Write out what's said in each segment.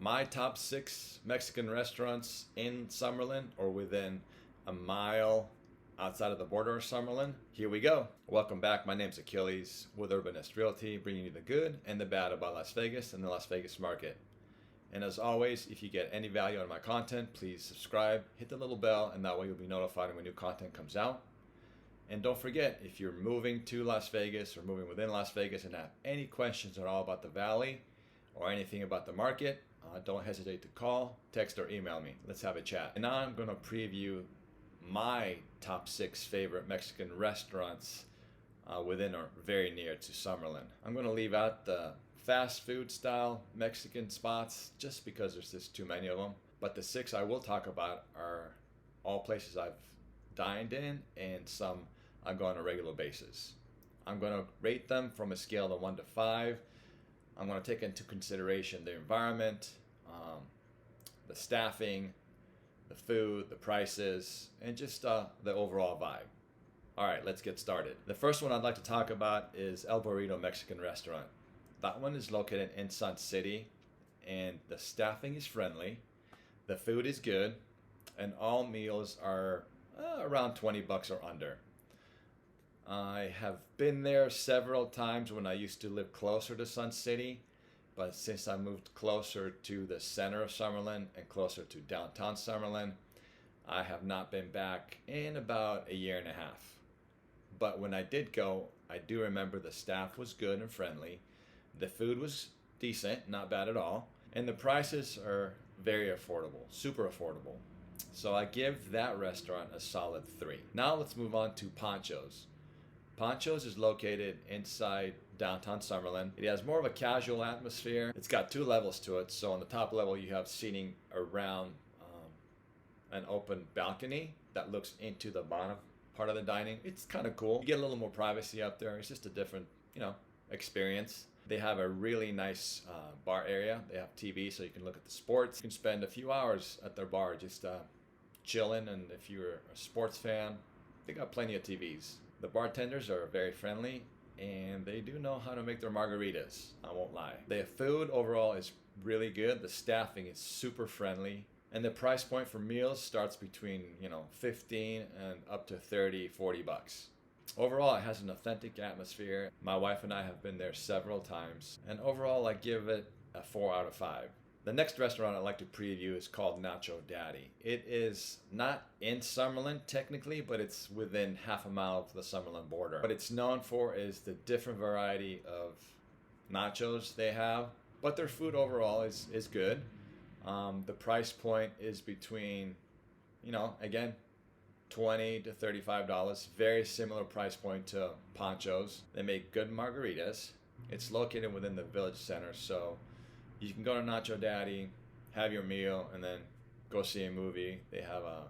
my top 6 Mexican restaurants in Summerlin or within a mile outside of the border of Summerlin. Here we go. Welcome back. My name's Achilles with Urbanist Realty, bringing you the good and the bad about Las Vegas and the Las Vegas market. And as always, if you get any value out of my content, please subscribe, hit the little bell, and that way you'll be notified when new content comes out. And don't forget, if you're moving to Las Vegas or moving within Las Vegas and have any questions at all about the Valley or anything about the market, don't hesitate to call, text, or email me. Let's have a chat. And now I'm going to preview my top 6 favorite Mexican restaurants within or very near to Summerlin. I'm going to leave out the fast food style Mexican spots just because there's just too many of them. But the 6 I will talk about are all places I've dined in and some I go on a regular basis. I'm going to rate them from a scale of 1 to 5. I'm going to take into consideration the environment, the staffing, the food, the prices, and just the overall vibe. All right, let's get started. The first one I'd like to talk about is El Burrito Mexican Restaurant. That one is located in Sun City, and the staffing is friendly, the food is good, and all meals are around 20 bucks or under. I have been there several times when I used to live closer to Sun City, but since I moved closer to the center of Summerlin and closer to downtown Summerlin, I have not been back in about a year and a half. But when I did go, I do remember the staff was good and friendly, the food was decent, not bad at all, and the prices are very affordable, super affordable. So I give that restaurant a solid 3. Now let's move on to Patio's. Patio's is located inside downtown Summerlin. It has more of a casual atmosphere. It's got 2 levels to it. So on the top level, you have seating around an open balcony that looks into the bottom part of the dining. It's kind of cool. You get a little more privacy up there. It's just a different, experience. They have a really nice bar area. They have TV so you can look at the sports. You can spend a few hours at their bar just chilling, and if you're a sports fan, they got plenty of TVs. The bartenders are very friendly, and they do know how to make their margaritas, I won't lie. The food overall is really good. The staffing is super friendly, and the price point for meals starts between 15 and up to 30, 40 bucks. Overall, it has an authentic atmosphere. My wife and I have been there several times, and overall I give it a 4 out of 5. The next restaurant I'd like to preview is called Nacho Daddy. It is not in Summerlin technically, but it's within half a mile of the Summerlin border. What it's known for is the different variety of nachos they have, but their food overall is good. The price point is between, again, $20 to $35. Very similar price point to Patio's. They make good margaritas. It's located within the village center, so you can go to Nacho Daddy, have your meal, and then go see a movie. They have a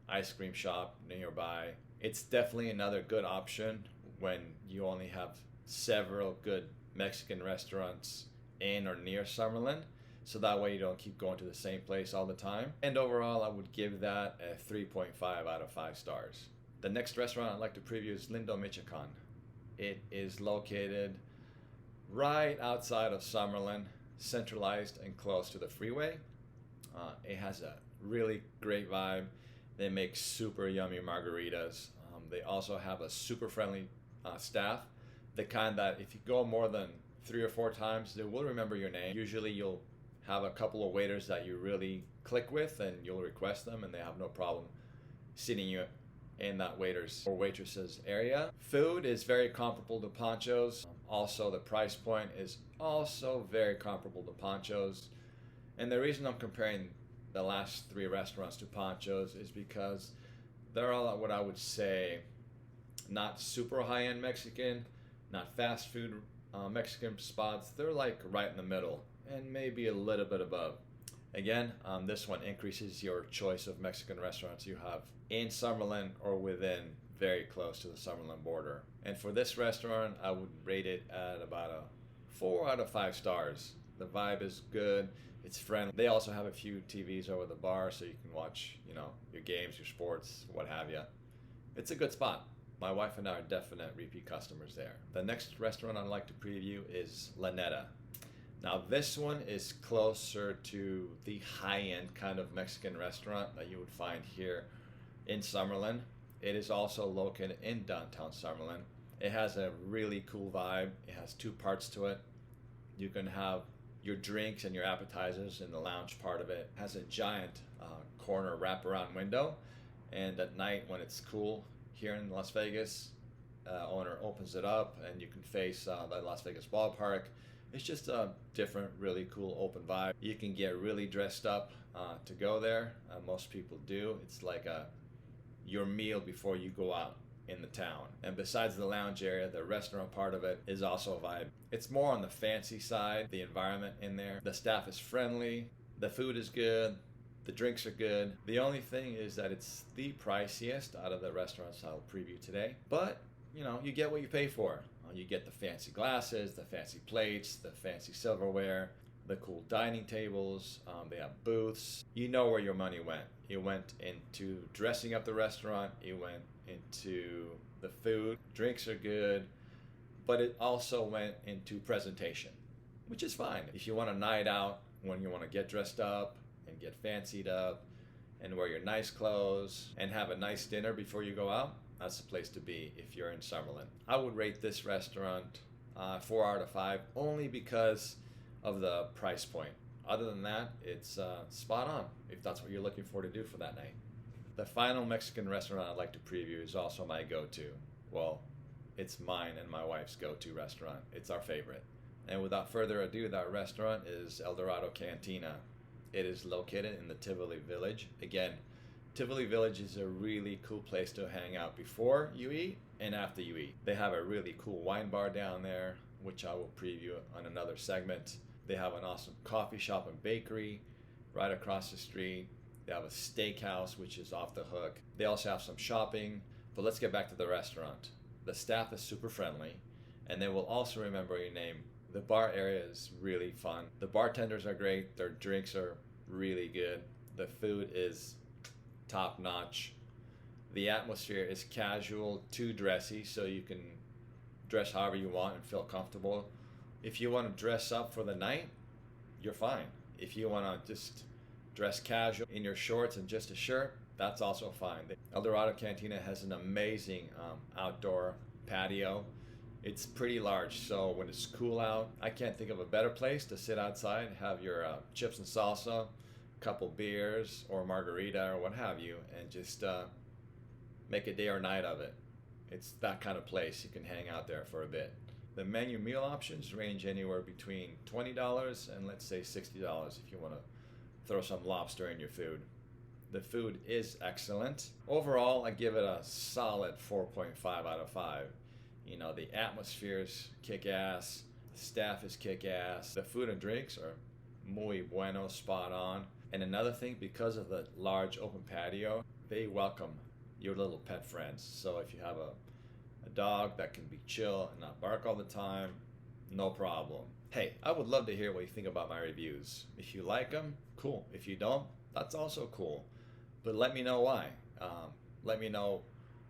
ice cream shop nearby. It's definitely another good option when you only have several good Mexican restaurants in or near Summerlin, so that way you don't keep going to the same place all the time. And overall, I would give that a 3.5 out of 5 stars. The next restaurant I'd like to preview is Lindo Michoacan. It is located right outside of Summerlin, centralized and close to the freeway. It has a really great vibe. They make super yummy margaritas. They also have a super friendly staff, the kind that if you go more than 3 or 4 times, they will remember your name. Usually you'll have a couple of waiters that you really click with, and you'll request them, and they have no problem seating you in that waiter's or waitress's area. Food is very comparable to Patio's. Also, the price point is also very comparable to Patio's. And the reason I'm comparing the last 3 restaurants to Patio's is because they're all what I would say not super high-end Mexican, not fast food Mexican spots. They're like right in the middle and maybe a little bit above. Again, this one increases your choice of Mexican restaurants you have in Summerlin or within very close to the Summerlin border. And for this restaurant, I would rate it at about a 4 out of 5 stars. The vibe is good. It's friendly. They also have a few TVs over the bar so you can watch, your games, your sports, what have you. It's a good spot. My wife and I are definite repeat customers there. The next restaurant I'd like to preview is La Neta. Now, this one is closer to the high-end kind of Mexican restaurant that you would find here in Summerlin. It is also located in downtown Summerlin. It has a really cool vibe. It has two parts to it. You can have your drinks and your appetizers in the lounge part of it. It has a giant corner wraparound window, and at night when it's cool here in Las Vegas, owner opens it up and you can face the Las Vegas ballpark. It's just a different, really cool open vibe. You can get really dressed up to go there. Most people do. It's like your meal before you go out in the town. And besides the lounge area, the restaurant part of it is also a vibe. It's more on the fancy side, the environment in there. The staff is friendly, the food is good, the drinks are good. The only thing is that it's the priciest out of the restaurants I'll preview today. But, you know, you get what you pay for. You get the fancy glasses, the fancy plates, the fancy silverware, the cool dining tables. They have booths. You know where your money went. It went into dressing up the restaurant. It went into the food. Drinks are good. But it also went into presentation, which is fine. If you want a night out when you want to get dressed up and get fancied up and wear your nice clothes and have a nice dinner before you go out, that's the place to be if you're in Summerlin. I would rate this restaurant 4 out of 5 only because of the price point. Other than that, it's spot on if that's what you're looking for to do for that night. The final Mexican restaurant I'd like to preview is also my go-to. Well, it's mine and my wife's go-to restaurant. It's our favorite. And without further ado, that restaurant is El Dorado Cantina. It is located in the Tivoli Village. Again, Tivoli Village is a really cool place to hang out before you eat and after you eat. They have a really cool wine bar down there, which I will preview on another segment. They have an awesome coffee shop and bakery right across the street. They have a steakhouse, which is off the hook. They also have some shopping. But let's get back to the restaurant. The staff is super friendly, and they will also remember your name. The bar area is really fun. The bartenders are great. Their drinks are really good. The food is top notch. The atmosphere is casual to dressy, so you can dress however you want and feel comfortable. If you want to dress up for the night, you're fine. If you want to just dress casual in your shorts and just a shirt, that's also fine. El Dorado Cantina has an amazing outdoor patio. It's pretty large, so when it's cool out, I can't think of a better place to sit outside, have your chips and salsa, couple beers or margarita or what have you, and just make a day or night of it. It's that kind of place. You can hang out there for a bit. The menu meal options range anywhere between $20 and let's say $60 if you want to throw some lobster in your food. The food is excellent. Overall, I give it a solid 4.5 out of 5. You know, the atmosphere's kick-ass, the staff is kick-ass, the food and drinks are muy bueno, spot on. And another thing, because of the large open patio, they welcome your little pet friends. So if you have a dog that can be chill and not bark all the time, no problem. Hey, I would love to hear what you think about my reviews. If you like them, cool. If you don't, that's also cool. But let me know why. Let me know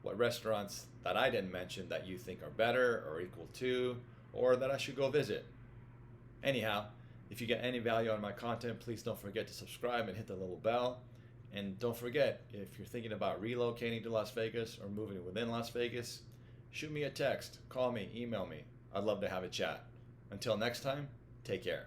what restaurants that I didn't mention that you think are better or equal to, or that I should go visit. Anyhow, if you get any value on my content, please don't forget to subscribe and hit the little bell. And don't forget, if you're thinking about relocating to Las Vegas or moving within Las Vegas, shoot me a text, call me, email me. I'd love to have a chat. Until next time, take care.